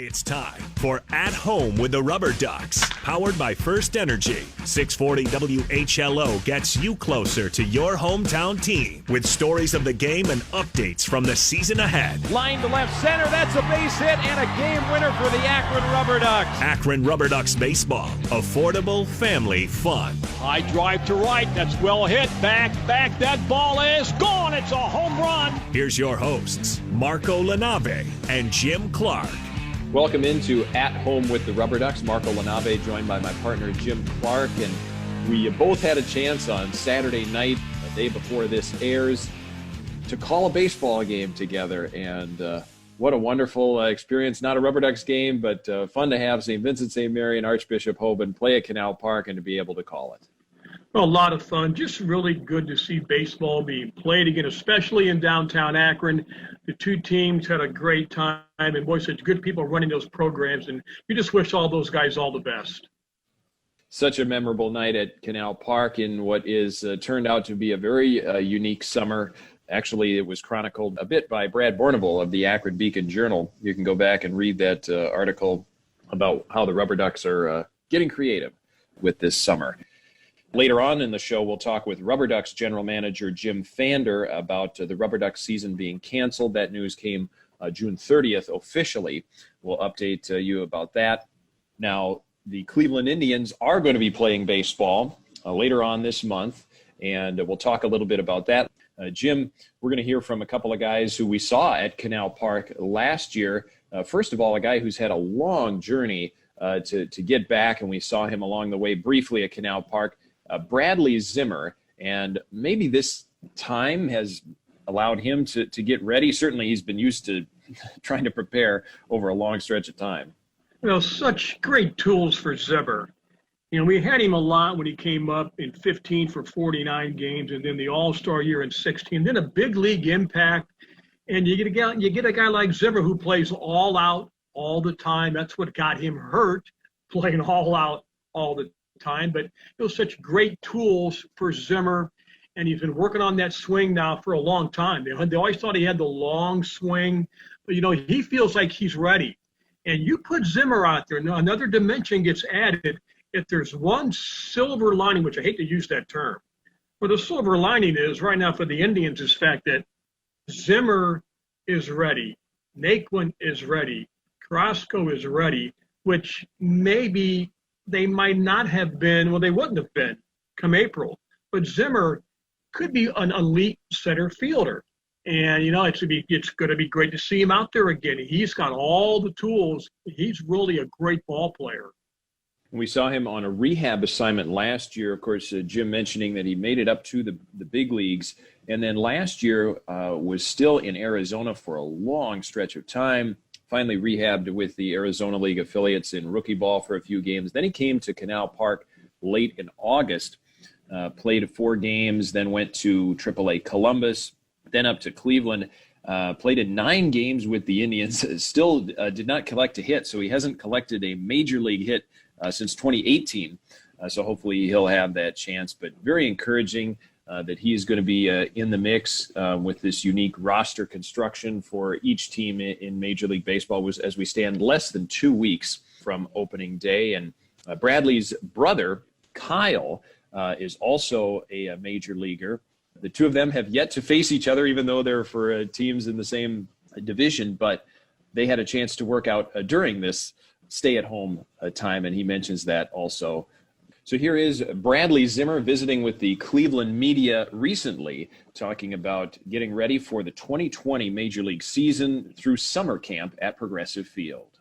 It's time for At Home with the RubberDucks, powered by First Energy. 640 WHLO gets you closer to your hometown team with stories of the game and updates from the season ahead. Line to left center, that's a base hit and a game winner for the Akron RubberDucks. Akron RubberDucks baseball, affordable family fun. High drive to right, that's well hit, back, that ball is gone, it's a home run. Here's your hosts, Marco Lanave and Jim Clark. Welcome into At Home with the RubberDucks. Marco Lanave joined by my partner Jim Clark, and we both had a chance on Saturday night, the day before this airs, to call a baseball game together. And what a wonderful experience! Not a RubberDucks game, but fun to have St. Vincent St. Mary and Archbishop Hoban play at Canal Park and to be able to call it. Well, a lot of fun. Just really good to see baseball being played again, especially in downtown Akron. The two teams had a great time, and boy, such good people running those programs, and you just wish all those guys all the best. Such a memorable night at Canal Park in what is turned out to be a very unique summer. Actually, it was chronicled a bit by Brad Bourneval of the Akron Beacon Journal. You can go back and read that article about how the RubberDucks are getting creative with this summer. Later on in the show, we'll talk with RubberDucks General Manager Jim Pfander about the RubberDucks season being canceled. That news came June 30th officially. We'll update you about that. Now, the Cleveland Indians are going to be playing baseball later on this month, and we'll talk a little bit about that. Jim, we're going to hear from a couple of guys who we saw at Canal Park last year. First of all, a guy who's had a long journey to get back, and we saw him along the way briefly at Canal Park. Bradley Zimmer, and maybe this time has allowed him to get ready. Certainly he's been used to trying to prepare over a long stretch of time. You know, such great tools for Zimmer. You know, we had him a lot when he came up in 15 for 49 games, and then the All-Star year in 16, then a big league impact. And you get a guy like Zimmer who plays all out all the time. That's what got him hurt, playing all out all the time. But it was such great tools for Zimmer, and he's been working on that swing now for a long time. They always thought he had the long swing, but you know, he feels like he's ready. And you put Zimmer out there, another dimension gets added. If there's one silver lining, which I hate to use that term, but the silver lining is right now for the Indians is the fact that Zimmer is ready, Naquin is ready, Carrasco is ready, which maybe they might not have been, well, they wouldn't have been come April. But Zimmer could be an elite center fielder. And, you know, it's going to be great to see him out there again. He's got all the tools. He's really a great ball player. We saw him on a rehab assignment last year. Of course, Jim mentioning that he made it up to the big leagues. And then last year was still in Arizona for a long stretch of time. Finally rehabbed with the Arizona League affiliates in rookie ball for a few games. Then he came to Canal Park late in August, played 4 games, then went to AAA Columbus, then up to Cleveland, played in 9 games with the Indians, still did not collect a hit, so he hasn't collected a major league hit since 2018. So hopefully he'll have that chance, but very encouraging that he is going to be in the mix with this unique roster construction for each team in Major League Baseball as we stand less than 2 weeks from opening day. And Bradley's brother, Kyle, is also a major leaguer. The two of them have yet to face each other, even though they're for teams in the same division, but they had a chance to work out during this stay-at-home time, and he mentions that also. So here is Bradley Zimmer visiting with the Cleveland media recently, talking about getting ready for the 2020 Major League season through summer camp at Progressive Field.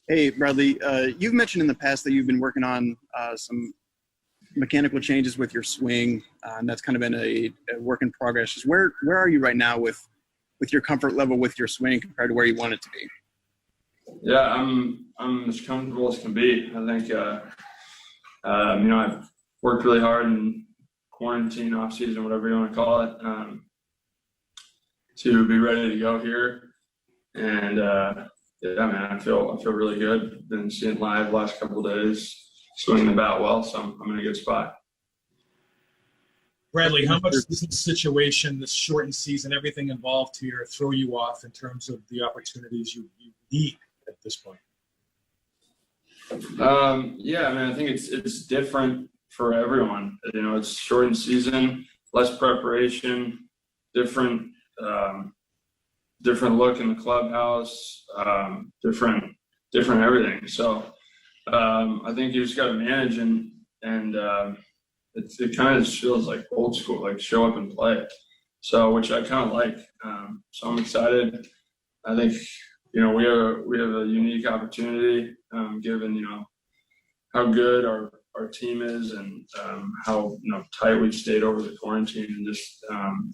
Hey, Bradley, you've mentioned in the past that you've been working on some mechanical changes with your swing, and that's kind of been a work in progress. Just where are you right now with your comfort level with your swing compared to where you want it to be? Yeah, I'm as comfortable as can be. I think I've worked really hard in quarantine, off season, whatever you want to call it, to be ready to go here. And I feel really good. Been seeing live last couple of days, swinging the bat well, so I'm in a good spot. Bradley, how much does this situation, this shortened season, everything involved here, throw you off in terms of the opportunities you need at this point? Yeah, I mean, I think it's different for everyone. You know, it's shortened season, less preparation, different look in the clubhouse, different everything. So I think you just got to manage and it kind of just feels like old school, like show up and play. So, which I kind of like. So I'm excited. I think, you know, we have a unique opportunity, given, you know, how good our team is and how, you know, tight we've stayed over the quarantine and just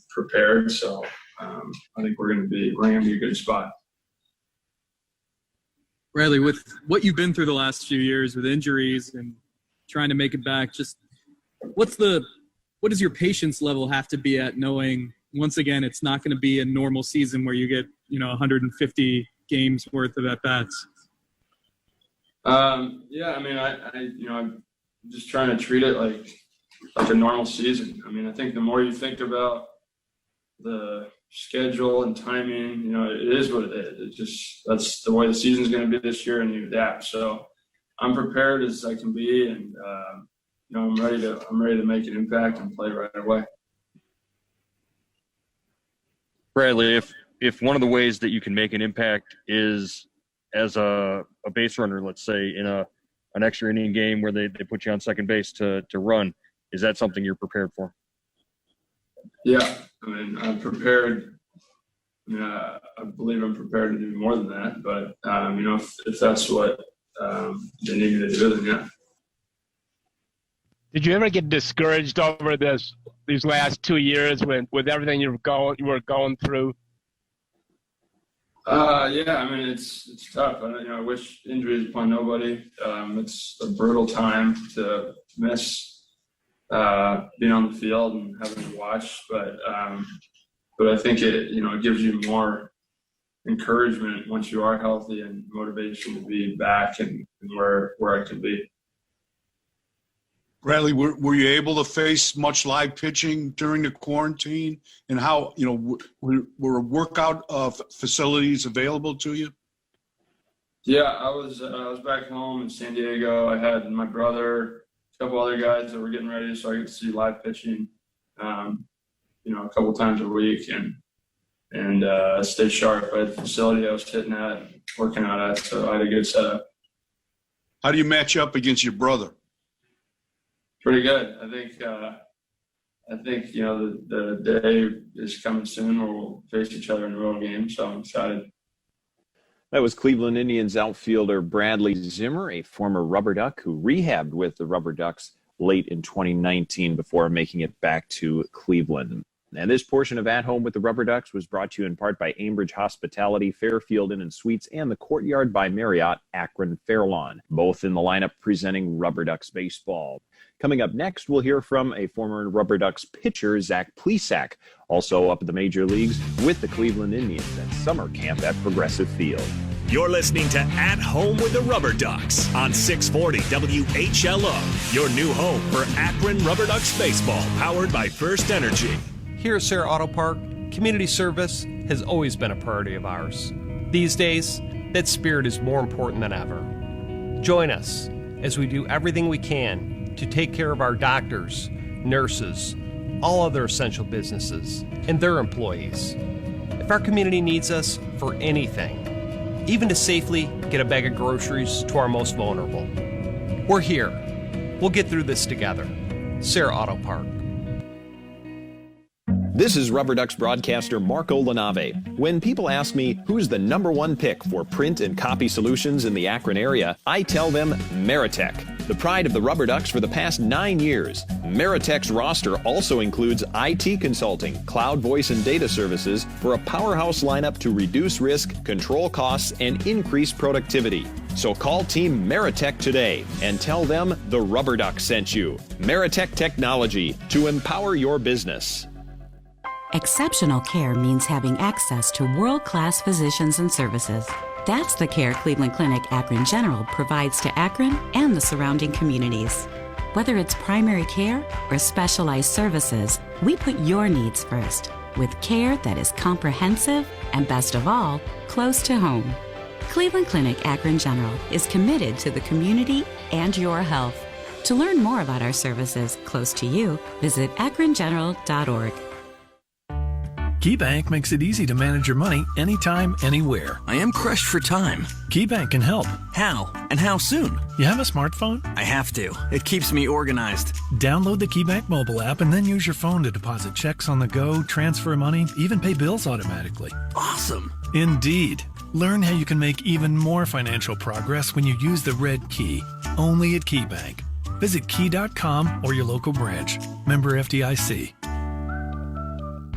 prepared. So I think we're gonna be a good spot. Bradley, with what you've been through the last few years with injuries and trying to make it back, just what does your patience level have to be at, knowing once again it's not going to be a normal season where you get, you know, 150 games worth of at bats? Yeah, I mean, I'm just trying to treat it like a normal season. I mean, I think the more you think about the schedule and timing, you know, it is what it is. That's the way the season's going to be this year, and you adapt. So I'm prepared as I can be, and you know, I'm ready to make an impact and play right away. Bradley, if one of the ways that you can make an impact is as a base runner, let's say in an extra inning game where they put you on second base to run, is that something you're prepared for? Yeah, I mean, I'm prepared. I mean, I believe I'm prepared to do more than that, but you know, if that's what they need me to do, then yeah. Did you ever get discouraged over these last 2 years with everything you were going through? Yeah, I mean, it's tough. I wish injuries upon nobody. It's a brutal time to miss being on the field and having to watch, but I think it gives you more encouragement once you are healthy and motivation to be back and where I could be. Bradley, were you able to face much live pitching during the quarantine? And how, were workout facilities available to you? Yeah, I was back home in San Diego. I had my brother, a couple other guys that were getting ready, so I get to see live pitching, a couple times a week and stay sharp. I had a facility I was hitting at, working out at, so I had a good setup. How do you match up against your brother? Pretty good. I think the day is coming soon where we'll face each other in a real game, so I'm excited. That was Cleveland Indians outfielder Bradley Zimmer, a former Rubber Duck who rehabbed with the Rubber Ducks late in 2019 before making it back to Cleveland. And this portion of At Home with the Rubber Ducks was brought to you in part by Ambridge Hospitality, Fairfield Inn and Suites, and the Courtyard by Marriott, Akron Fairlawn, both in the lineup presenting Rubber Ducks baseball. Coming up next, we'll hear from a former Rubber Ducks pitcher, Zach Plesac, also up at the major leagues with the Cleveland Indians at summer camp at Progressive Field. You're listening to At Home with the Rubber Ducks on 640 WHLO, your new home for Akron RubberDucks baseball, powered by First Energy. Here at Sarah Auto Park, community service has always been a priority of ours. These days, that spirit is more important than ever. Join us as we do everything we can to take care of our doctors, nurses, all other essential businesses, and their employees. If our community needs us for anything, even to safely get a bag of groceries to our most vulnerable, we're here. We'll get through this together. Sarah Auto Park. This is RubberDucks broadcaster Marco Lanave. When people ask me who's the #1 pick for print and copy solutions in the Akron area, I tell them Meritech, the pride of the RubberDucks for the past 9 years. Meritech's roster also includes IT consulting, cloud voice and data services for a powerhouse lineup to reduce risk, control costs, and increase productivity. So call Team Meritech today and tell them the RubberDucks sent you. Meritech Technology to empower your business. Exceptional care means having access to world-class physicians and services. That's the care Cleveland Clinic Akron General provides to Akron and the surrounding communities. Whether it's primary care or specialized services, we put your needs first with care that is comprehensive and, best of all, close to home. Cleveland Clinic Akron General is committed to the community and your health. To learn more about our services close to you, visit akrongeneral.org. Keybank makes it easy to manage your money anytime, anywhere. I am crushed for time. Keybank can help. How? And how soon? You have a smartphone? I have to. It keeps me organized. Download the Keybank mobile app and then use your phone to deposit checks on the go, transfer money, even pay bills automatically. Awesome. Indeed. Learn how you can make even more financial progress when you use the red key, only at Keybank. Visit key.com or your local branch. Member FDIC.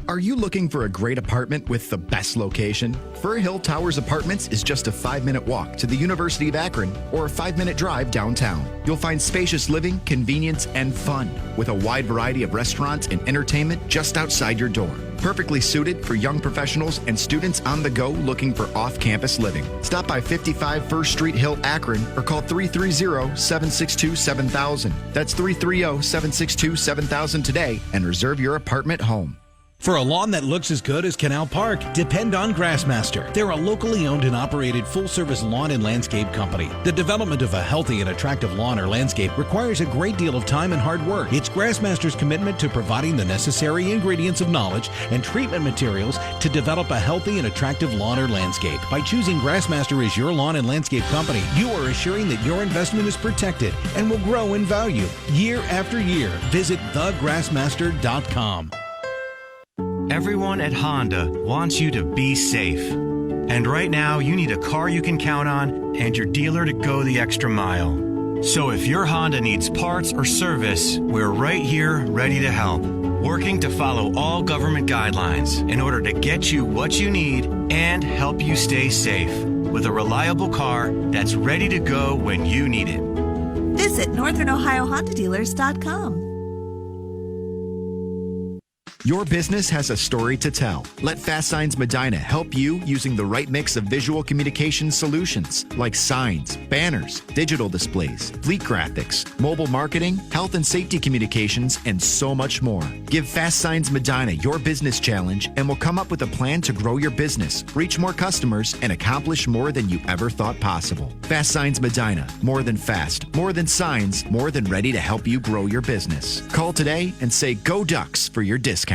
Are you looking for a great apartment with the best location? Fir Hill Towers Apartments is just a 5-minute walk to the University of Akron or a 5-minute drive downtown. You'll find spacious living, convenience, and fun with a wide variety of restaurants and entertainment just outside your door. Perfectly suited for young professionals and students on the go looking for off-campus living. Stop by 55 First Street Hill, Akron, or call 330-762-7000. That's 330-762-7000 today and reserve your apartment home. For a lawn that looks as good as Canal Park, depend on Grassmaster. They're a locally owned and operated full-service lawn and landscape company. The development of a healthy and attractive lawn or landscape requires a great deal of time and hard work. It's Grassmaster's commitment to providing the necessary ingredients of knowledge and treatment materials to develop a healthy and attractive lawn or landscape. By choosing Grassmaster as your lawn and landscape company, you are assuring that your investment is protected and will grow in value year after year. Visit thegrassmaster.com. Everyone at Honda wants you to be safe. And right now, you need a car you can count on and your dealer to go the extra mile. So if your Honda needs parts or service, we're right here ready to help. Working to follow all government guidelines in order to get you what you need and help you stay safe with a reliable car that's ready to go when you need it. Visit NorthernOhioHondaDealers.com. Your business has a story to tell. Let Fast Signs Medina help you using the right mix of visual communication solutions like signs, banners, digital displays, fleet graphics, mobile marketing, health and safety communications, and so much more. Give Fast Signs Medina your business challenge and we'll come up with a plan to grow your business, reach more customers, and accomplish more than you ever thought possible. Fast Signs Medina. More than fast, more than signs, more than ready to help you grow your business. Call today and say Go Ducks for your discount.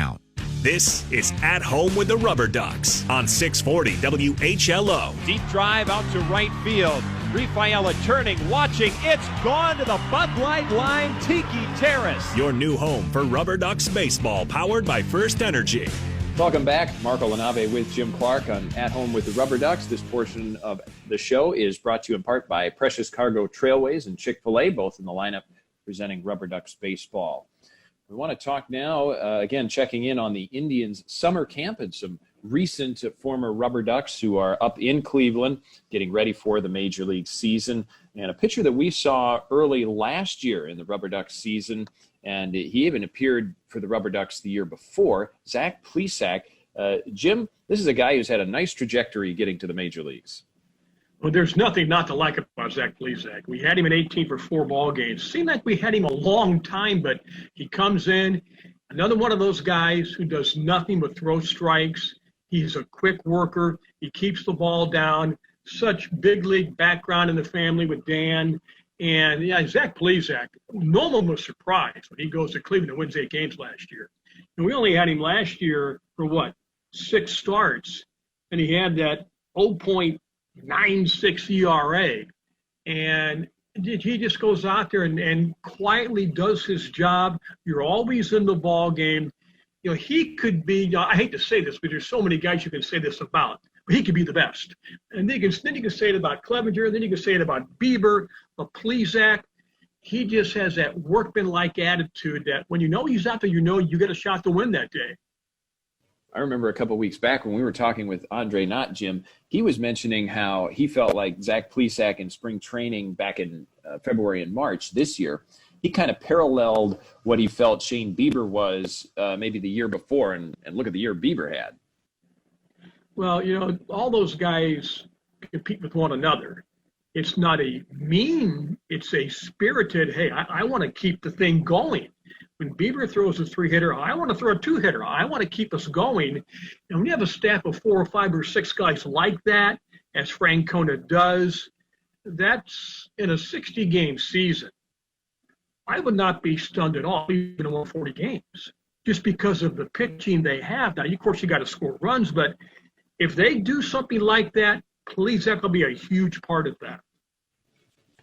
This is At Home with the RubberDucks on 640 WHLO. Deep drive out to right field. Rafaela turning, watching. It's gone to the Bud Light line. Tiki Terrace. Your new home for RubberDucks baseball, powered by First Energy. Welcome back. Marco Lanave with Jim Clark on At Home with the RubberDucks. This portion of the show is brought to you in part by Precious Cargo Trailways and Chick-fil-A, both in the lineup presenting RubberDucks baseball. We want to talk now, again, checking in on the Indians' summer camp and some recent former RubberDucks who are up in Cleveland getting ready for the Major League season. And a pitcher that we saw early last year in the RubberDucks season, and he even appeared for the RubberDucks the year before, Zach Plesac. Jim, this is a guy who's had a nice trajectory getting to the Major Leagues. Well, there's nothing not to like about Zach Plesac. We had him in 18 for 4 ball games. Seemed like we had him a long time, but he comes in, another one of those guys who does nothing but throw strikes. He's a quick worker. He keeps the ball down. Such big league background in the family with Dan. And, yeah, Zach Plesac, no one was surprised when he goes to Cleveland and wins 8 games last year. And we only had him last year for, 6 starts. And he had that 0.96 ERA, and he just goes out there and quietly does his job. You're always in the ball game. You know, he could be, I hate to say this, but there's so many guys you can say this about, but he could be the best. And then you can say it about Clevenger, then you can say it about Bieber, but Pleisak. He just has that workman-like attitude that when you know he's out there, you know you get a shot to win that day. I remember a couple of weeks back when we were talking with Andre Knott, Jim, he was mentioning how he felt like Zach Plesac in spring training back in February and March this year, he kind of paralleled what he felt Shane Bieber was maybe the year before, and look at the year Bieber had. Well, you know, all those guys compete with one another. It's not a mean, it's a spirited, hey, I want to keep the thing going. When Bieber throws a 3-hitter, I want to throw a 2-hitter. I want to keep us going. And when you have a staff of 4 or 5 or 6 guys like that, as Francona does, that's in a 60-game season. I would not be stunned at all, even in 140 games, just because of the pitching they have. Now, of course, you got to score runs, but if they do something like that, Pleisak will be a huge part of that.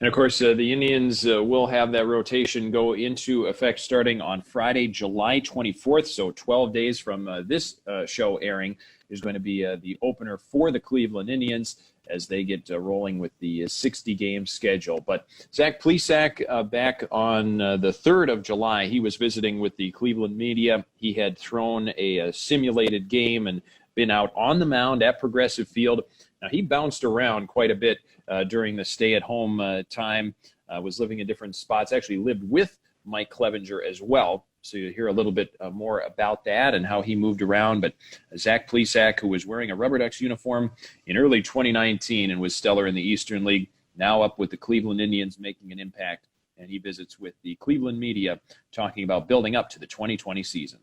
And, of course, the Indians will have that rotation go into effect starting on Friday, July 24th. So 12 days from this show airing is going to be the opener for the Cleveland Indians as they get rolling with the 60-game schedule. But Zach Plesac back on the 3rd of July, he was visiting with the Cleveland media. He had thrown a simulated game and been out on the mound at Progressive Field. Now, he bounced around quite a bit during the stay-at-home time, was living in different spots, actually lived with Mike Clevenger as well. So you'll hear a little bit more about that and how he moved around. But Zach Plesac, who was wearing a RubberDucks uniform in early 2019 and was stellar in the Eastern League, now up with the Cleveland Indians making an impact. And he visits with the Cleveland media talking about building up to the 2020 season.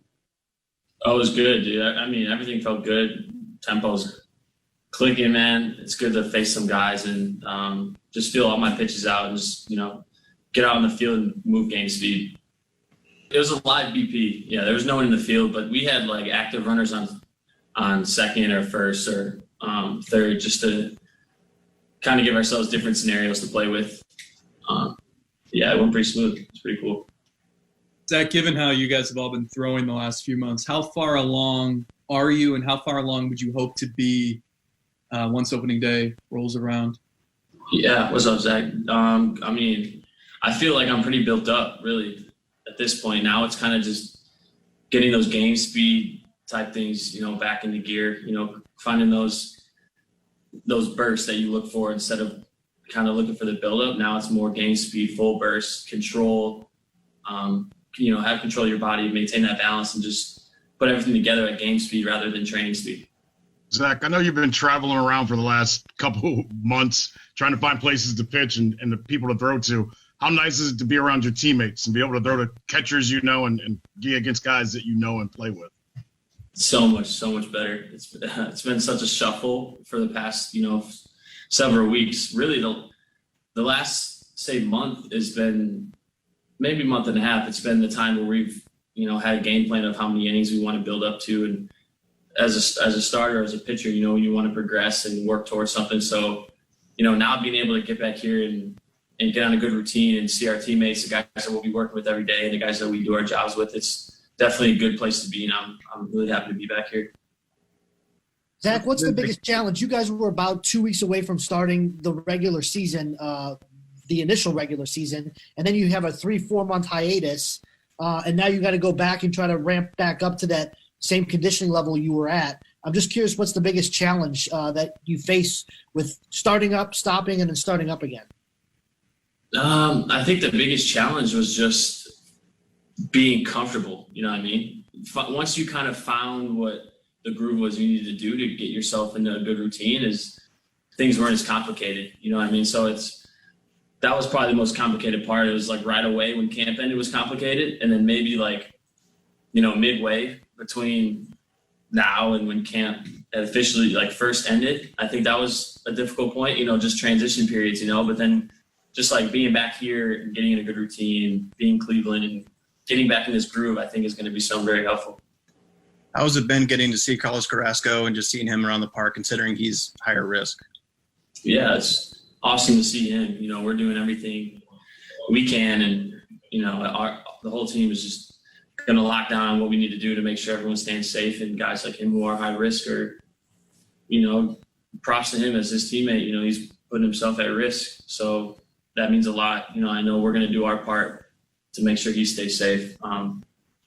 Oh, it was good, dude. I mean, everything felt good. Tempo's clicking, man. It's good to face some guys and just feel all my pitches out and just, get out on the field and move game speed. It was a live BP. Yeah, there was no one in the field, but we had like active runners on second or first or third just to kind of give ourselves different scenarios to play with. Yeah, it went pretty smooth. It's pretty cool. Zach, given how you guys have all been throwing the last few months, how far along are you and how far along would you hope to be once opening day rolls around? Yeah, what's up, Zach? I mean, I feel like I'm pretty built up, really, at this point. Now it's kind of just getting those game speed type things, back into gear, finding those bursts that you look for instead of kind of looking for the buildup. Now it's more game speed, full burst, control, have control of your body, maintain that balance, and just put everything together at game speed rather than training speed. Zach, I know you've been traveling around for the last couple months trying to find places to pitch and the people to throw to. How nice is it to be around your teammates and be able to throw to catchers and be against guys that you know and play with? So much better. It's been such a shuffle for the past, several weeks. Really, the last, say, month has been maybe month and a half. It's been the time where we've, had a game plan of how many innings we want to build up to. And as a starter, as a pitcher, you want to progress and work towards something. So, now being able to get back here and get on a good routine and see our teammates, the guys that we'll be working with every day and the guys that we do our jobs with, it's definitely a good place to be. And I'm really happy to be back here. Zach, what's the biggest challenge? You guys were about 2 weeks away from starting the regular season, the initial regular season, and then you have a 3-4 month hiatus, and now you got to go back and try to ramp back up to that same conditioning level you were at. I'm just curious, what's the biggest challenge that you face with starting up, stopping, and then starting up again? I think the biggest challenge was just being comfortable. You know what I mean? Once you kind of found what the groove was you needed to do to get yourself into a good routine, is things weren't as complicated. You know what I mean? So that was probably the most complicated part. It was like right away when camp ended was complicated. And then maybe midway between now and when camp officially first ended, I think that was a difficult point, just transition periods, but then just being back here and getting in a good routine, being Cleveland and getting back in this groove, I think is going to be something very helpful. How's it been getting to see Carlos Carrasco and just seeing him around the park, considering he's higher risk? Yeah, it's awesome to see him. We're doing everything we can, and the whole team is just going to lock down on what we need to do to make sure everyone's staying safe. And guys like him who are high risk are, props to him as his teammate. He's putting himself at risk, so that means a lot. I know we're going to do our part to make sure he stays safe,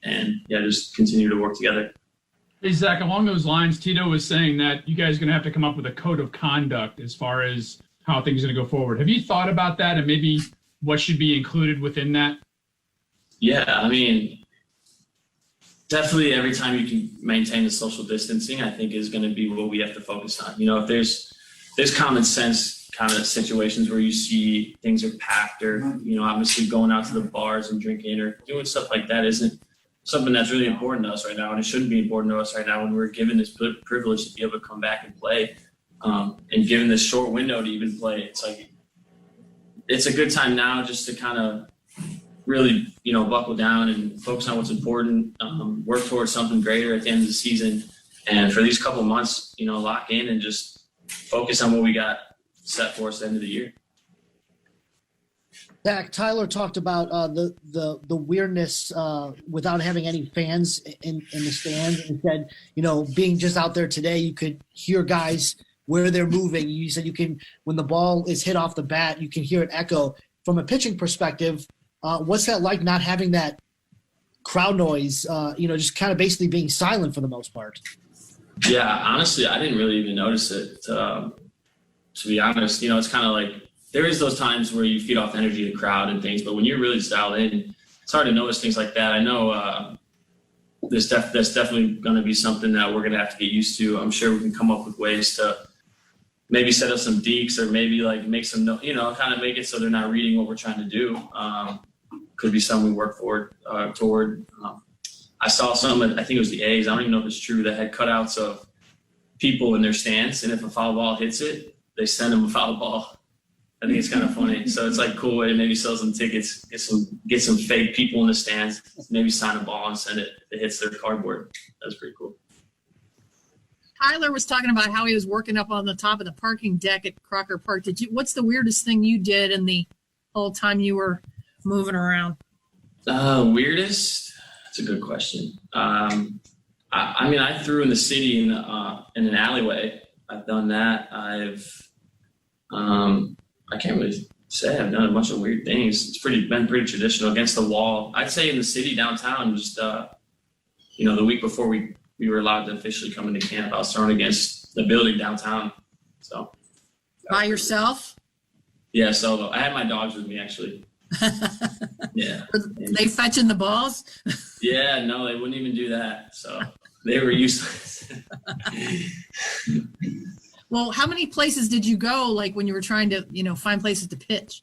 and just continue to work together. Hey, Zach, along those lines, Tito was saying that you guys are going to have to come up with a code of conduct as far as how things are going to go forward. Have you thought about that and maybe what should be included within that? Yeah, I mean, definitely every time you can maintain the social distancing, I think is going to be what we have to focus on. If there's common sense kind of situations where you see things are packed or, obviously going out to the bars and drinking or doing stuff like that isn't something that's really important to us right now, and it shouldn't be important to us right now when we're given this privilege to be able to come back and play. And given this short window to even play, it's a good time now just to kind of really, buckle down and focus on what's important, work towards something greater at the end of the season. And for these couple of months, lock in and just focus on what we got set for us at the end of the year. Zach, Tyler talked about the weirdness without having any fans in the stands, and said, being just out there today, you could hear guys where they're moving. You said you can, when the ball is hit off the bat, you can hear it echo. From a pitching perspective, what's that like, not having that crowd noise, just kind of basically being silent for the most part? Yeah, honestly, I didn't really even notice it. To be honest, it's kind of like there is those times where you feed off energy of the crowd and things, but when you're really dialed in, it's hard to notice things like that. I know that's definitely going to be something that we're going to have to get used to. I'm sure we can come up with ways to maybe set up some deeks or maybe make some, kind of make it so they're not reading what we're trying to do. Could be something we work toward. I saw some, I think it was the A's, I don't even know if it's true, that had cutouts of people in their stands, and if a foul ball hits it, they send them a foul ball. I think it's kind of funny. So it's a cool way to maybe sell some tickets, get some fake people in the stands, maybe sign a ball and send it if it hits their cardboard. That's pretty cool. Tyler was talking about how he was working up on the top of the parking deck at Crocker Park. What's the weirdest thing you did in the whole time you were moving around? Weirdest? That's a good question. I threw in the city in an alleyway. I've done that. I can't really say I've done a bunch of weird things. It's been pretty traditional against the wall. I'd say in the city downtown, just the week before we were allowed to officially come into camp, I was thrown against the building downtown. So by yourself? Yeah, solo. I had my dogs with me actually. Yeah. Were they fetching the balls? Yeah, no, they wouldn't even do that. So they were useless. Well, how many places did you go, when you were trying to, find places to pitch?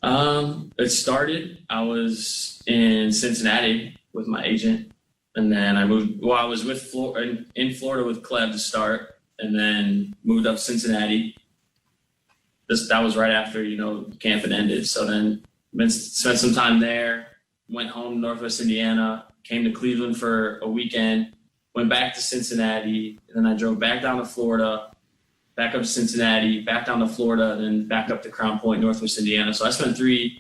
It started, I was in Cincinnati with my agent, and then I moved. Well, I was in Florida with Cleb to start, and then moved up Cincinnati. That was right after, camp had ended. So then spent some time there, went home to Northwest Indiana, came to Cleveland for a weekend, went back to Cincinnati, and then I drove back down to Florida, back up to Cincinnati, back down to Florida, then back up to Crown Point, Northwest Indiana. So I spent three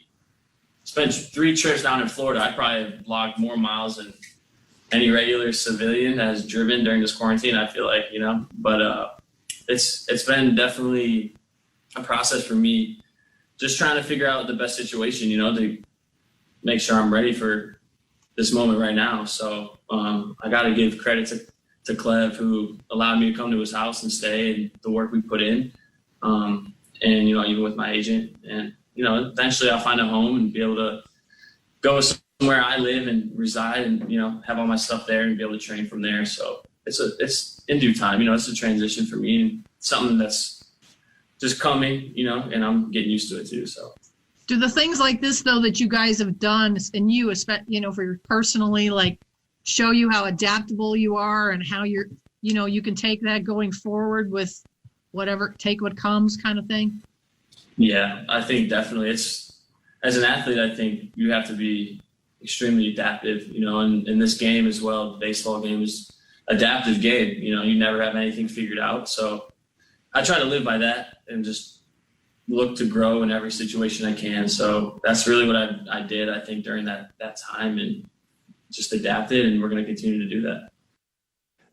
trips down in Florida. I probably have logged more miles than any regular civilian has driven during this quarantine, I feel like, But it's been definitely a process for me, just trying to figure out the best situation, to make sure I'm ready for this moment right now. So I got to give credit to Clev, who allowed me to come to his house and stay, and the work we put in. And, even with my agent, and, eventually I'll find a home and be able to go somewhere I live and reside and, have all my stuff there and be able to train from there. So it's in due time, it's a transition for me and something that's just coming, and I'm getting used to it too. So do the things like this though, that you guys have done, and you, for your personally, show you how adaptable you are and how you can take that going forward with whatever, take what comes kind of thing? Yeah, I think definitely as an athlete, I think you have to be extremely adaptive, and in this game as well, the baseball game is adaptive game. You never have anything figured out. So I try to live by that and just look to grow in every situation I can. So that's really what I did, I think, during that time, and just adapted, and we're going to continue to do that.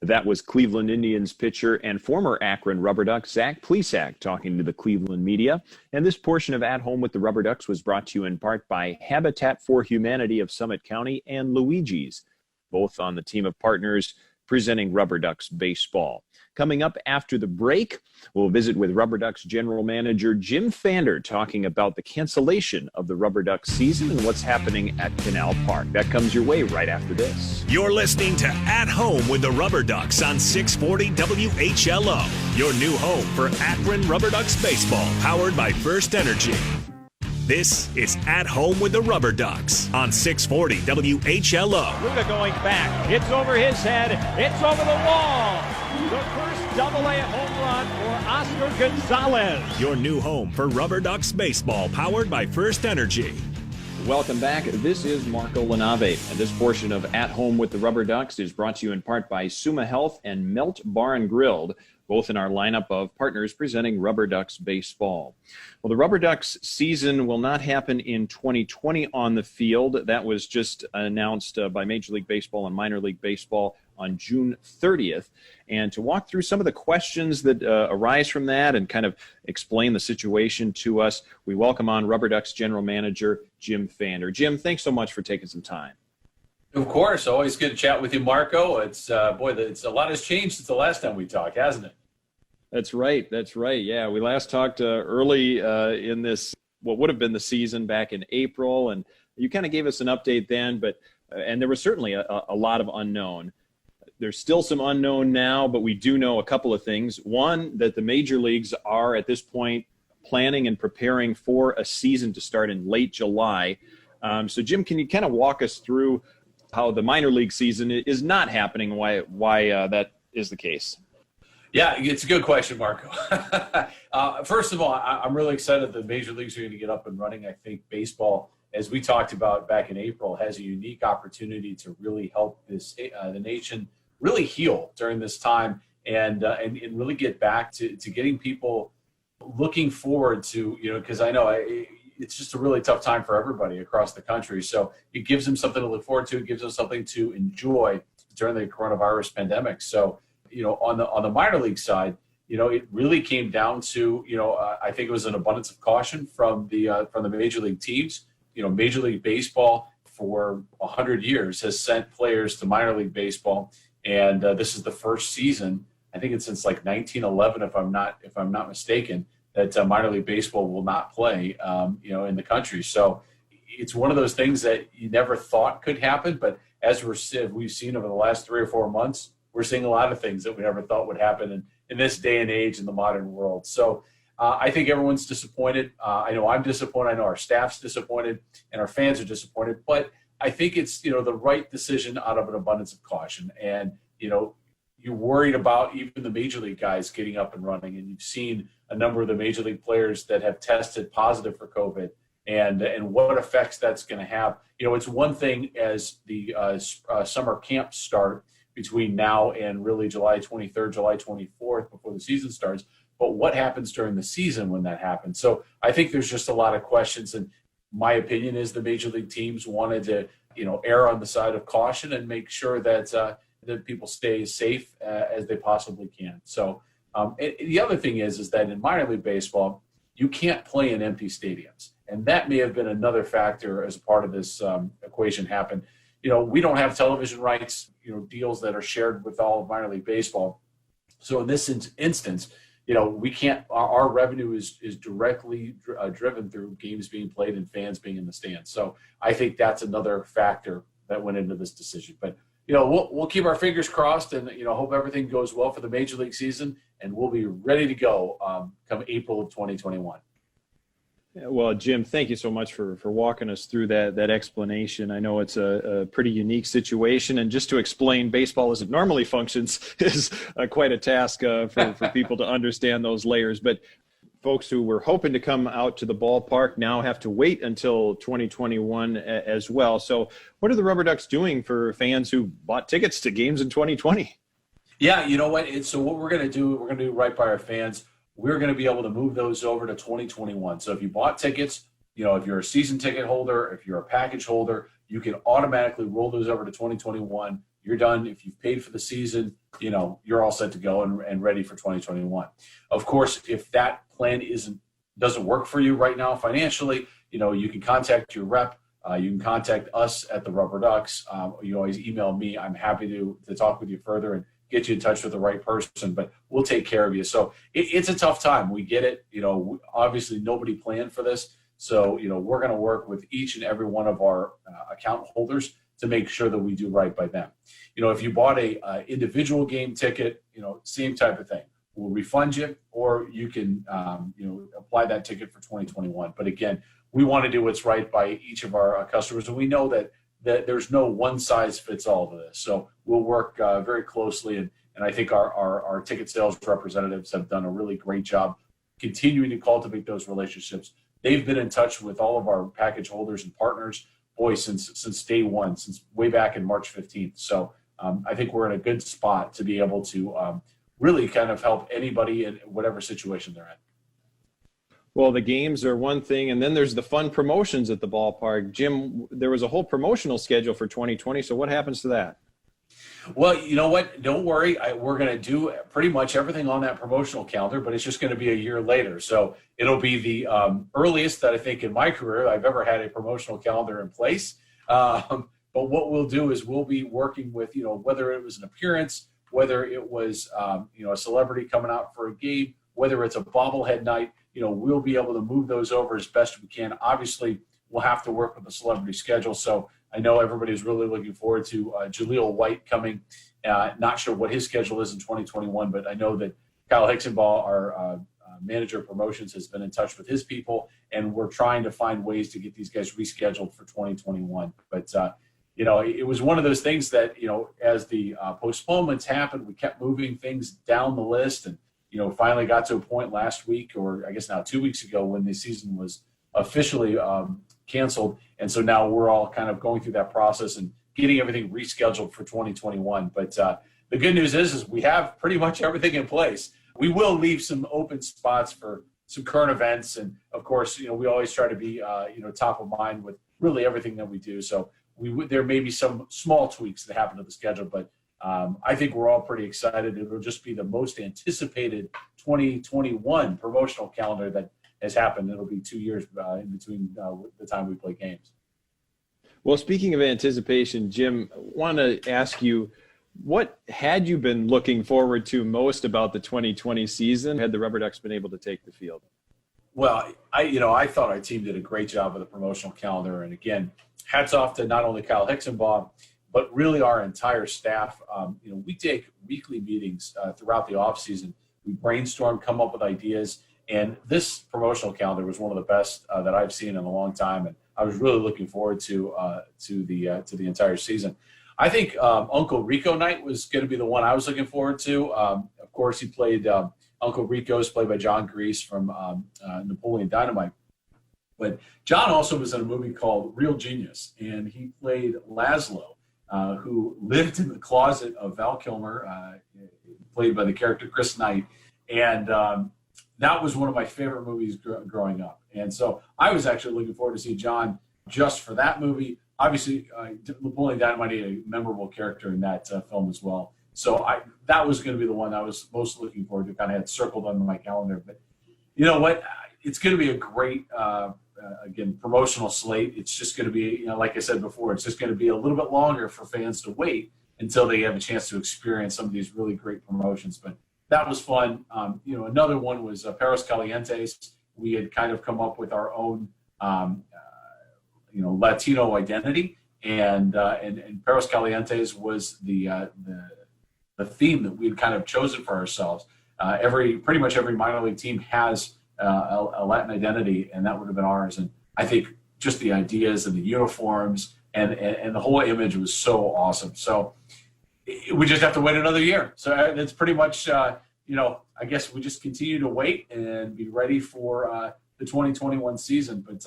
That was Cleveland Indians pitcher and former Akron RubberDuck Zach Plesac talking to the Cleveland media. And this portion of At Home with the RubberDucks was brought to you in part by Habitat for Humanity of Summit County and Luigi's, both on the team of partners presenting RubberDucks baseball. Coming up after the break, we'll visit with RubberDucks General Manager Jim Pfander talking about the cancellation of the RubberDucks season and what's happening at Canal Park. That comes your way right after this. You're listening to At Home with the RubberDucks on 640 WHLO, your new home for Akron RubberDucks baseball, powered by First Energy. This is At Home with the RubberDucks on 640 WHLO. Luda going back. It's over his head. It's over the wall. The first double-A home on for Oscar Gonzalez. Your new home for RubberDucks Baseball, powered by First Energy. Welcome back. This is Marco Lanave, and this portion of At Home with the RubberDucks is brought to you in part by Suma Health and Melt Bar and Grilled, both in our lineup of partners presenting RubberDucks Baseball. Well, the RubberDucks season will not happen in 2020 on the field. That was just announced by Major League Baseball and Minor League Baseball on June 30th. And to walk through some of the questions that arise from that and kind of explain the situation to us, we welcome on RubberDucks General Manager Jim Pfander. Jim, thanks so much for taking some time. Of course. Always good to chat with you, Marco. It's a lot has changed since the last time we talked, hasn't it? That's right. Yeah, we last talked early in this, what would have been the season back in April, and you kind of gave us an update then, but and there was certainly a lot of unknown. There's still some unknown now, but we do know a couple of things. One, that the major leagues are at this point planning and preparing for a season to start in late July. So Jim, can you kind of walk us through how the minor league season is not happening, why that is the case? Yeah, it's a good question, Marco. First of all, I'm really excited the major leagues are going to get up and running. I think baseball, as we talked about back in April, has a unique opportunity to really help the nation really heal during this time and really get back to getting people looking forward to, because I know it's just a really tough time for everybody across the country. So it gives them something to look forward to. It gives them something to enjoy during the coronavirus pandemic. So, on the minor league side, it really came down to, I think it was an abundance of caution from the major league teams. Major League Baseball for 100 years has sent players to minor league baseball, and this is the first season, I think it's since like 1911, if I'm not mistaken, that minor league baseball will not play, in the country. So it's one of those things that you never thought could happen, but as we've seen over the last 3 or 4 months, we're seeing a lot of things that we never thought would happen in this day and age in the modern world. So I think everyone's disappointed. I know I'm disappointed. I know our staff's disappointed and our fans are disappointed. But I think it's, the right decision out of an abundance of caution. And, you're worried about even the major league guys getting up and running. And you've seen a number of the major league players that have tested positive for COVID and what effects that's going to have. It's one thing as the summer camps start between now and really July 23rd, July 24th before the season starts. But what happens during the season when that happens? So I think there's just a lot of questions. And my opinion is the major league teams wanted to, err on the side of caution and make sure that that people stay as safe as they possibly can. So the other thing is that in minor league baseball, you can't play in empty stadiums. And that may have been another factor as a part of this equation happen. We don't have television rights, deals that are shared with all of minor league baseball. So in this instance, we can't, our revenue is directly driven through games being played and fans being in the stands. So I think that's another factor that went into this decision. But, we'll keep our fingers crossed and, hope everything goes well for the major league season, and we'll be ready to go come April of 2021. Well, Jim, thank you so much for walking us through that explanation. I know it's a pretty unique situation, and just to explain baseball as it normally functions is quite a task for people to understand those layers. But folks who were hoping to come out to the ballpark now have to wait until 2021 as well. So what are the RubberDucks doing for fans who bought tickets to games in 2020? Yeah, you know what? So what we're going to do right by our fans. We're going to be able to move those over to 2021. So if you bought tickets, if you're a season ticket holder, if you're a package holder, you can automatically roll those over to 2021. You're done. If you've paid for the season, you're all set to go and ready for 2021. Of course, if that plan doesn't work for you right now financially, you can contact your rep. You can contact us at the RubberDucks. You always email me. I'm happy to talk with you further and get you in touch with the right person, but we'll take care of you. So it's a tough time. We get it. Obviously nobody planned for this. So, we're going to work with each and every one of our account holders to make sure that we do right by them. If you bought a individual game ticket, same type of thing. We'll refund you, or you can, apply that ticket for 2021. But again, we want to do what's right by each of our customers. And we know that that there's no one size fits all to this. So we'll work very closely, and I think our ticket sales representatives have done a really great job continuing to cultivate those relationships. They've been in touch with all of our package holders and partners, since day one, since way back in March 15th. So I think we're in a good spot to be able to really kind of help anybody in whatever situation they're in. Well, the games are one thing, and then there's the fun promotions at the ballpark. Jim, there was a whole promotional schedule for 2020, so what happens to that? Well, you know what? Don't worry. We're going to do pretty much everything on that promotional calendar, but it's just going to be a year later. So it'll be the earliest that I think in my career I've ever had a promotional calendar in place. But what we'll do is we'll be working with, whether it was an appearance, whether it was, a celebrity coming out for a game, whether it's a bobblehead night, we'll be able to move those over as best we can. Obviously, we'll have to work with the celebrity schedule. So I know everybody's really looking forward to Jaleel White coming. Not sure what his schedule is in 2021, but I know that Kyle Hicksonball, our manager of promotions, has been in touch with his people, and we're trying to find ways to get these guys rescheduled for 2021. But, it was one of those things that, as the postponements happened, we kept moving things down the list, and, finally got to a point last week, or I guess now 2 weeks ago, when the season was officially canceled. And so now we're all kind of going through that process and getting everything rescheduled for 2021. But the good news is we have pretty much everything in place. We will leave some open spots for some current events. And of course, we always try to be, top of mind with really everything that we do. So there may be some small tweaks that happen to the schedule, but I think we're all pretty excited. It'll just be the most anticipated 2021 promotional calendar that has happened. It'll be 2 years in between the time we play games. Well, speaking of anticipation, Jim, I want to ask you, what had you been looking forward to most about the 2020 season had the RubberDucks been able to take the field? Well, I thought our team did a great job of the promotional calendar. And again, hats off to not only Kyle Hicksonball, but really our entire staff. We take weekly meetings throughout the off season. We brainstorm, come up with ideas. And this promotional calendar was one of the best that I've seen in a long time, and I was really looking forward to the entire season. I think Uncle Rico Night was going to be the one I was looking forward to. Of course, he played Uncle Rico's played by John Grease from Napoleon Dynamite. But John also was in a movie called Real Genius, and he played Laszlo, who lived in the closet of Val Kilmer, played by the character Chris Knight, and that was one of my favorite movies growing up. And so I was actually looking forward to see John just for that movie. Obviously, Napoleon Dynamite, a memorable character in that film as well. So that was going to be the one I was most looking forward to, kind of had circled on my calendar. But you know what? It's going to be a great, again, promotional slate. It's just going to be, like I said before, it's just going to be a little bit longer for fans to wait until they have a chance to experience some of these really great promotions. But that was fun. Another one was Perros Calientes. We had kind of come up with our own, Latino identity, and Perros Calientes was the theme that we had kind of chosen for ourselves. Pretty much every minor league team has a Latin identity, and that would have been ours. And I think just the ideas and the uniforms and the whole image was so awesome. So we just have to wait another year. So it's pretty much, I guess we just continue to wait and be ready for the 2021 season. But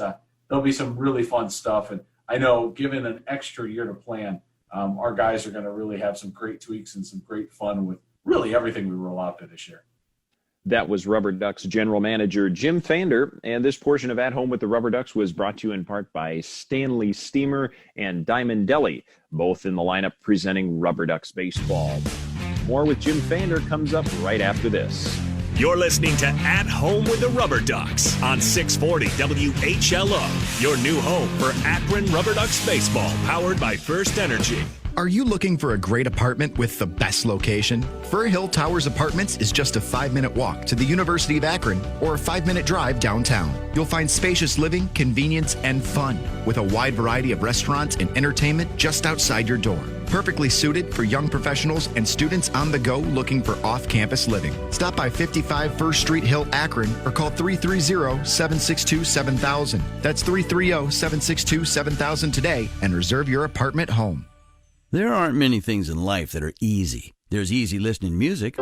there'll be some really fun stuff. And I know, given an extra year to plan, our guys are going to really have some great tweaks and some great fun with really everything we roll out there this year. That was RubberDucks General Manager Jim Pfander, and this portion of At Home with the RubberDucks was brought to you in part by Stanley Steamer and Diamond Deli, both in the lineup presenting RubberDucks baseball. More with Jim Pfander comes up right after this. You're listening to At Home with the RubberDucks on 640 WHLO, your new home for Akron RubberDucks baseball, powered by First Energy. Are you looking for a great apartment with the best location? Fir Hill Towers Apartments is just a 5-minute walk to the University of Akron or a 5-minute drive downtown. You'll find spacious living, convenience, and fun with a wide variety of restaurants and entertainment just outside your door. Perfectly suited for young professionals and students on the go looking for off-campus living. Stop by 55 First Street Hill, Akron, or call 330-762-7000. That's 330-762-7000 today and reserve your apartment home. There aren't many things in life that are easy. There's easy listening music,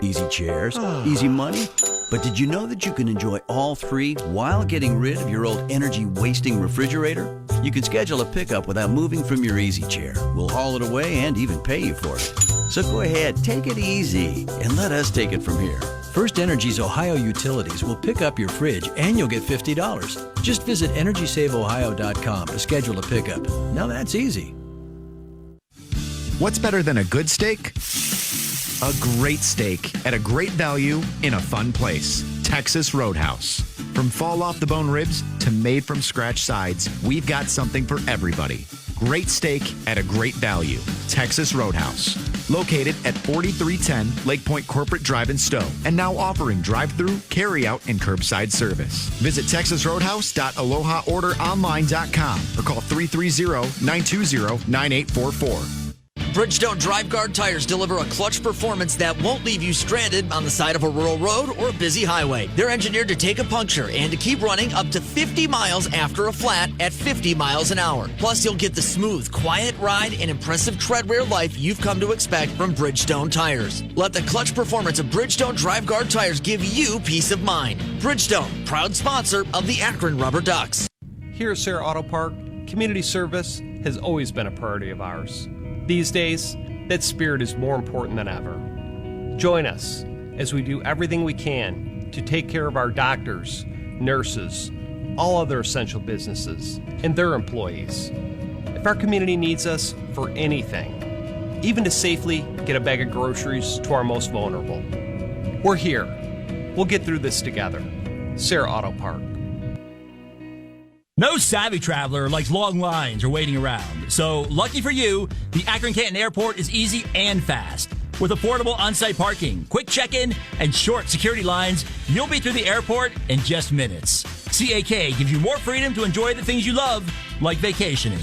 easy chairs, easy money. But did you know that you can enjoy all three while getting rid of your old energy-wasting refrigerator? You can schedule a pickup without moving from your easy chair. We'll haul it away and even pay you for it. So go ahead, take it easy, and let us take it from here. First Energy's Ohio Utilities will pick up your fridge and you'll get $50. Just visit EnergySaveOhio.com to schedule a pickup. Now that's easy. What's better than a good steak? A great steak at a great value in a fun place. Texas Roadhouse. From fall off the bone ribs to made from scratch sides, we've got something for everybody. Great steak at a great value. Texas Roadhouse. Located at 4310 Lake Point Corporate Drive in Stowe, and now offering drive-through, carry-out, and curbside service. Visit texasroadhouse.alohaorderonline.com or call 330-920-9844. Bridgestone Drive Guard tires deliver a clutch performance that won't leave you stranded on the side of a rural road or a busy highway. They're engineered to take a puncture and to keep running up to 50 miles after a flat at 50 miles an hour. Plus, you'll get the smooth, quiet ride and impressive tread wear life you've come to expect from Bridgestone tires. Let the clutch performance of Bridgestone Drive Guard tires give you peace of mind. Bridgestone, proud sponsor of the Akron RubberDucks. Here at Sarah Auto Park, community service has always been a priority of ours. These days, that spirit is more important than ever. Join us as we do everything we can to take care of our doctors, nurses, all other essential businesses, and their employees. If our community needs us for anything, even to safely get a bag of groceries to our most vulnerable, we're here. We'll get through this together. Sarah Auto Park. No savvy traveler likes long lines or waiting around. So, lucky for you, the Akron-Canton Airport is easy and fast. With affordable on-site parking, quick check-in, and short security lines, you'll be through the airport in just minutes. CAK gives you more freedom to enjoy the things you love, like vacationing.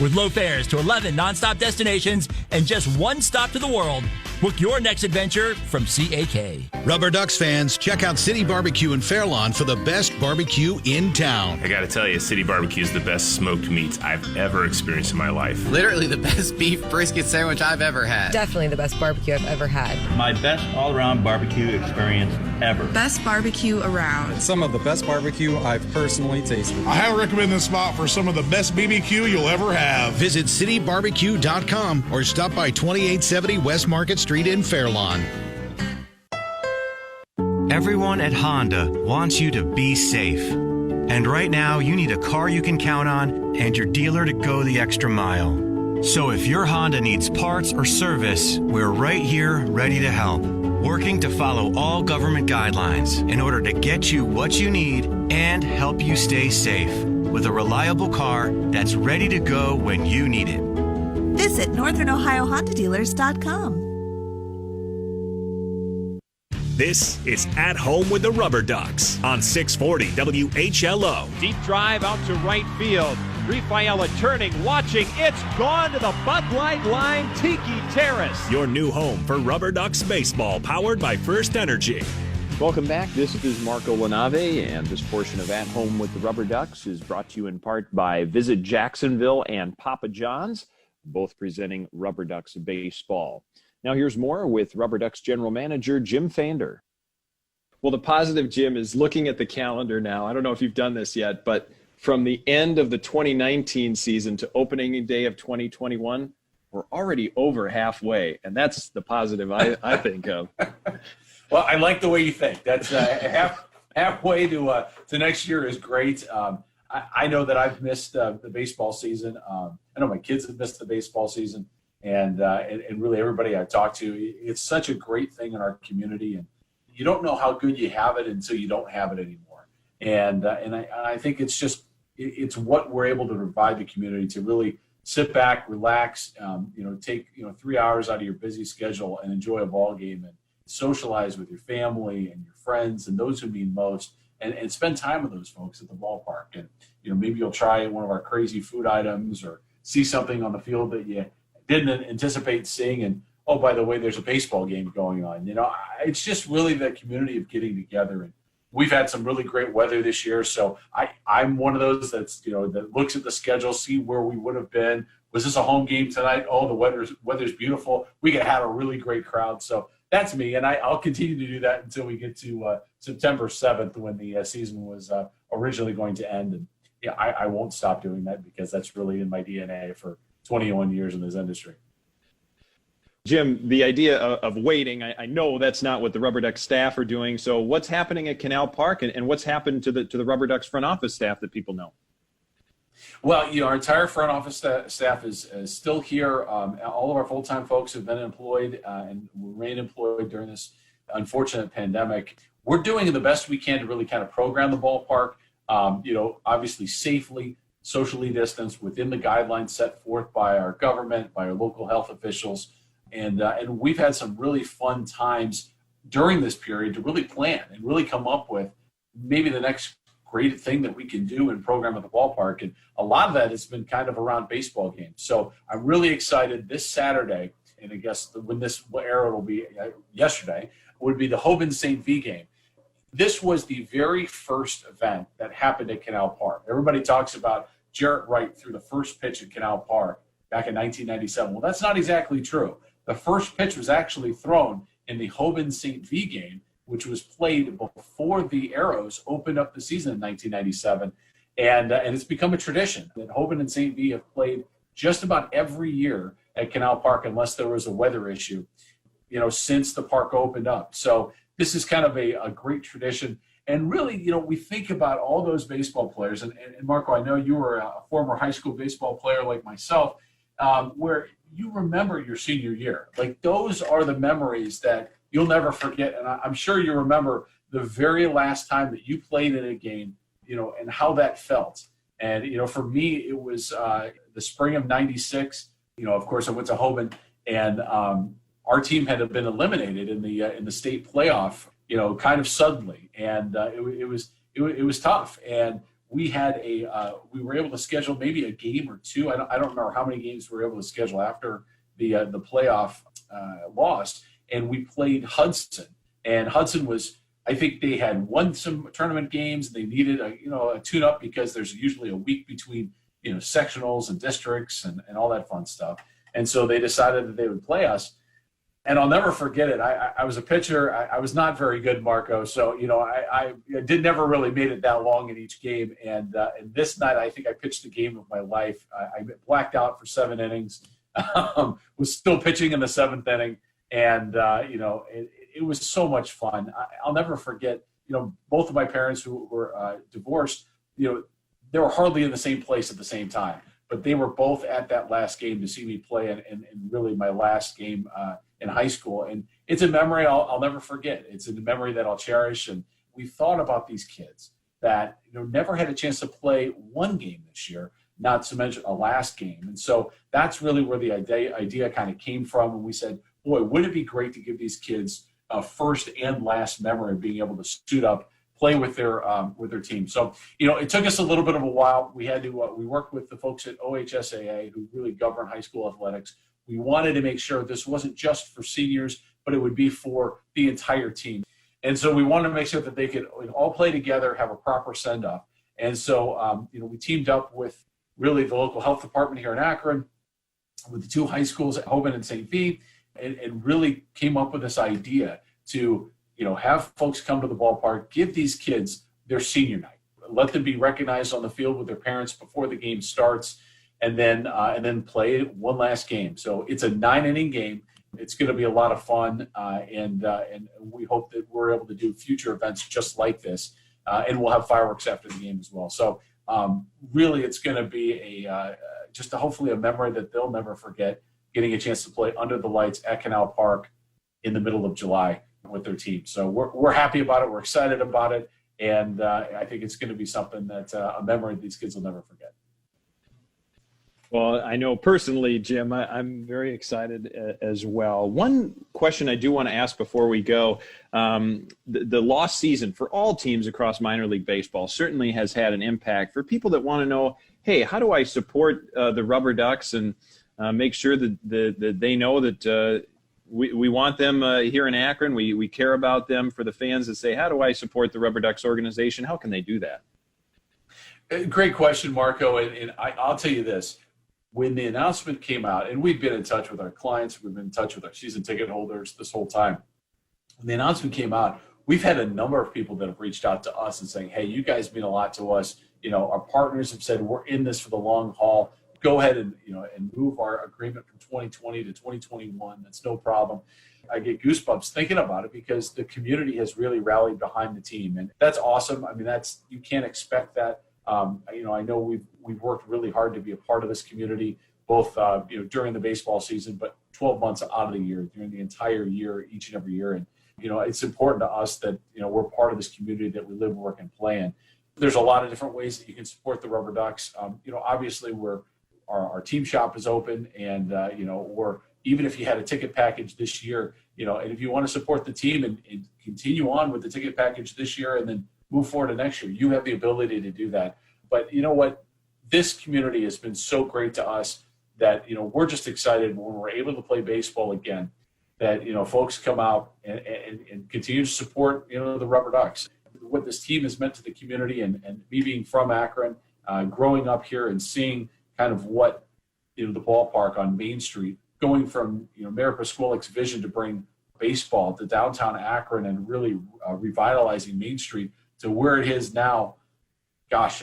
With low fares to 11 nonstop destinations and just one stop to the world, book your next adventure from CAK. RubberDucks fans, check out City Barbecue in Fairlawn for the best barbecue in town. I gotta tell you, City Barbecue is the best smoked meats I've ever experienced in my life. Literally the best beef brisket sandwich I've ever had. Definitely the best barbecue I've ever had. My best all-around barbecue experience ever. Best barbecue around. Some of the best barbecue I've personally tasted. I highly recommend this spot for some of the best BBQ you'll ever have. Visit citybarbecue.com or stop by 2870 West Market Street in Fairlawn. Everyone at Honda wants you to be safe. And right now, you need a car you can count on and your dealer to go the extra mile. So if your Honda needs parts or service, we're right here ready to help. Working to follow all government guidelines in order to get you what you need and help you stay safe with a reliable car that's ready to go when you need it. Visit NorthernOhioHondaDealers.com. This is At Home with the RubberDucks on 640 WHLO. Deep drive out to right field. Rafaela turning, watching. It's gone to the Bud Light line, Tiki Terrace. Your new home for RubberDucks baseball, powered by First Energy. Welcome back. This is Marco Lanave, and this portion of At Home with the RubberDucks is brought to you in part by Visit Jacksonville and Papa John's, both presenting RubberDucks baseball. Now here's more with RubberDucks General Manager Jim Pfander. Well, the positive, Jim, is looking at the calendar now. I don't know if you've done this yet, but from the end of the 2019 season to opening day of 2021, we're already over halfway, and that's the positive I think of. Well, I like the way you think. That's halfway to next year is great. I know that I've missed the baseball season. I know my kids have missed the baseball season, and really everybody I talk to. It's such a great thing in our community, and you don't know how good you have it until you don't have it anymore. And I think it's what we're able to provide the community to really sit back, relax, take 3 hours out of your busy schedule and enjoy a ball game and socialize with your family and your friends and those who mean most, and spend time with those folks at the ballpark. And maybe you'll try one of our crazy food items or see something on the field that you didn't anticipate seeing. And, oh, by the way, there's a baseball game going on. It's just really the community of getting together. And we've had some really great weather this year. So I'm one of those that's, that looks at the schedule, see where we would have been. Was this a home game tonight? Oh, the weather's beautiful. We could have a really great crowd. So that's me. And I'll continue to do that until we get to September 7th when the season was originally going to end. And yeah, I won't stop doing that because that's really in my DNA for 21 years in this industry. Jim, the idea of waiting, I know that's not what the RubberDucks staff are doing. So what's happening at Canal Park and what's happened to the RubberDucks front office staff that people know? Well, our entire front office staff is still here. All of our full-time folks have been employed and remain employed during this unfortunate pandemic. We're doing the best we can to really kind of program the ballpark, obviously safely, socially distanced within the guidelines set forth by our government, by our local health officials. And we've had some really fun times during this period to really plan and really come up with maybe the next great thing that we can do and program at the ballpark. And a lot of that has been kind of around baseball games. So I'm really excited this Saturday, and I guess when this air will be yesterday, would be the Hoban St. V game. This was the very first event that happened at Canal Park. Everybody talks about Jarrett Wright threw the first pitch at Canal Park back in 1997. Well, that's not exactly true. The first pitch was actually thrown in the Hoban St. V game, which was played before the Arrows opened up the season in 1997. And it's become a tradition that Hoban and St. V have played just about every year at Canal Park unless there was a weather issue, since the park opened up. So this is kind of a great tradition. And really, we think about all those baseball players. And Marco, I know you were a former high school baseball player like myself, where you remember your senior year. Like those are the memories that you'll never forget. And I'm sure you remember the very last time that you played in a game, and how that felt. And, for me, it was the spring of '96. Of course, I went to Hoban, and our team had been eliminated in the state playoff, kind of suddenly. And it was tough. And we had we were able to schedule maybe a game or two. I don't remember how many games we were able to schedule after the playoff lost. And we played Hudson, and Hudson was, I think they had won some tournament games. They needed a tune-up because there's usually a week between, sectionals and districts and all that fun stuff. And so they decided that they would play us. And I'll never forget it. I was a pitcher. I was not very good, Marco. So, I never really made it that long in each game. And this night, I think I pitched the game of my life. I blacked out for 7 innings, was still pitching in the 7th inning. And, it was so much fun. I'll never forget, both of my parents who were divorced, they were hardly in the same place at the same time. But they were both at that last game to see me play in really my last game in high school. And it's a memory I'll never forget. It's a memory that I'll cherish. And we thought about these kids that, never had a chance to play one game this year, not to mention a last game. And so that's really where the idea kind of came from. And we said, boy, wouldn't it be great to give these kids a first and last memory of being able to suit up, play with their team. So, it took us a little bit of a while. We had to, we worked with the folks at OHSAA who really govern high school athletics. We wanted to make sure this wasn't just for seniors, but it would be for the entire team. And so we wanted to make sure that they could all play together, have a proper send-off. And so, we teamed up with really the local health department here in Akron, with the 2 high schools at Hoban and St. V, and really came up with this idea to, have folks come to the ballpark, give these kids their senior night, let them be recognized on the field with their parents before the game starts, and then play one last game. So it's a 9-inning game. It's going to be a lot of fun, and we hope that we're able to do future events just like this, and we'll have fireworks after the game as well. So really, it's going to be hopefully a memory that they'll never forget, getting a chance to play under the lights at Canal Park in the middle of July with their team. So we're happy about it. We're excited about it. And I think it's going to be something that a memory these kids will never forget. Well, I know personally, Jim, I'm very excited as well. One question I do want to ask before we go, the lost season for all teams across minor league baseball certainly has had an impact. For people that want to know, hey, how do I support the RubberDucks? And make sure that they know that we want them here in Akron. We care about them. For the fans that say, how do I support the RubberDucks organization? How can they do that? Great question, Marco. And I'll tell you this. When the announcement came out, and we've been in touch with our clients, we've been in touch with our season ticket holders this whole time. When the announcement came out, we've had a number of people that have reached out to us and saying, hey, you guys mean a lot to us. Our partners have said, we're in this for the long haul. Go ahead and move our agreement from 2020 to 2021. That's no problem. I get goosebumps thinking about it because the community has really rallied behind the team. And that's awesome. I mean, you can't expect that. I know we've worked really hard to be a part of this community, both during the baseball season, but 12 months out of the year, during the entire year, each and every year. And it's important to us that we're part of this community that we live, work, and play in. There's a lot of different ways that you can support the RubberDucks. Obviously our team shop is open, and we're, even if you had a ticket package this year, and if you want to support the team and continue on with the ticket package this year and then move forward to next year, you have the ability to do that. But you know what? This community has been so great to us that, we're just excited when we're able to play baseball again, that, folks come out and continue to support, the RubberDucks. What this team has meant to the community, and me being from Akron, growing up here and seeing kind of what, the ballpark on Main Street, going from, Mayor Pasquale's vision to bring baseball to downtown Akron and really revitalizing Main Street to where it is now,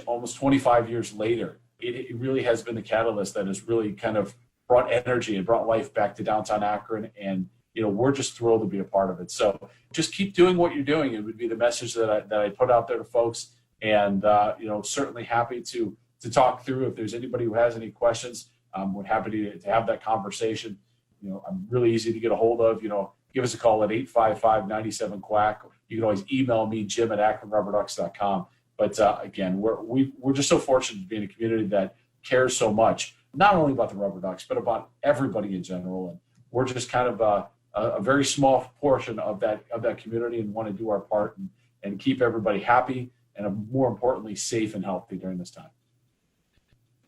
almost 25 years later. It really has been the catalyst that has really kind of brought energy and brought life back to downtown Akron. And, we're just thrilled to be a part of it. So just keep doing what you're doing. It would be the message that I put out there to folks. And, certainly happy to talk through if there's anybody who has any questions. We're happy to have that conversation. I'm really easy to get a hold of. Give us a call at 855-97-QUACK. You can always email me, Jim at AkronRubberDucks.com. But again, we're just so fortunate to be in a community that cares so much, not only about the RubberDucks, but about everybody in general. And we're just kind of a very small portion of that community, and want to do our part and keep everybody happy and, more importantly, safe and healthy during this time.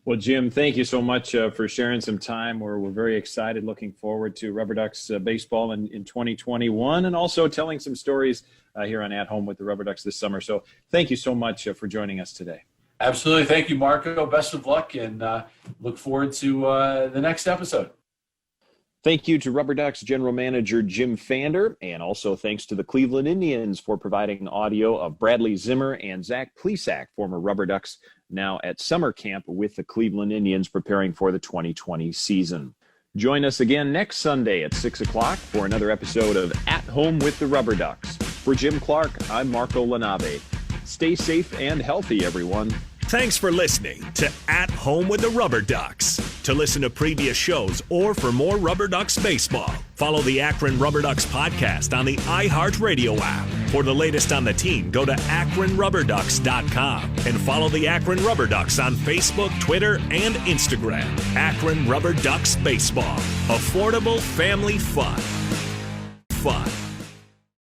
Well, Jim, thank you so much for sharing some time. We're very excited, looking forward to RubberDucks baseball in 2021, and also telling some stories here on At Home with the RubberDucks this summer. So thank you so much for joining us today. Absolutely. Thank you, Marco. Best of luck, and look forward to the next episode. Thank you to RubberDucks General Manager Jim Pfander, and also thanks to the Cleveland Indians for providing audio of Bradley Zimmer and Zach Plesac, former RubberDucks, now at summer camp with the Cleveland Indians preparing for the 2020 season. Join us again next Sunday at 6 o'clock for another episode of At Home with the RubberDucks. For Jim Clark, I'm Marco Lanabe. Stay safe and healthy, everyone. Thanks for listening to At Home with the RubberDucks. To listen to previous shows or for more RubberDucks baseball, follow the Akron RubberDucks podcast on the iHeartRadio app. For the latest on the team, go to AkronRubberDucks.com and follow the Akron RubberDucks on Facebook, Twitter, and Instagram. Akron RubberDucks baseball. Affordable family fun.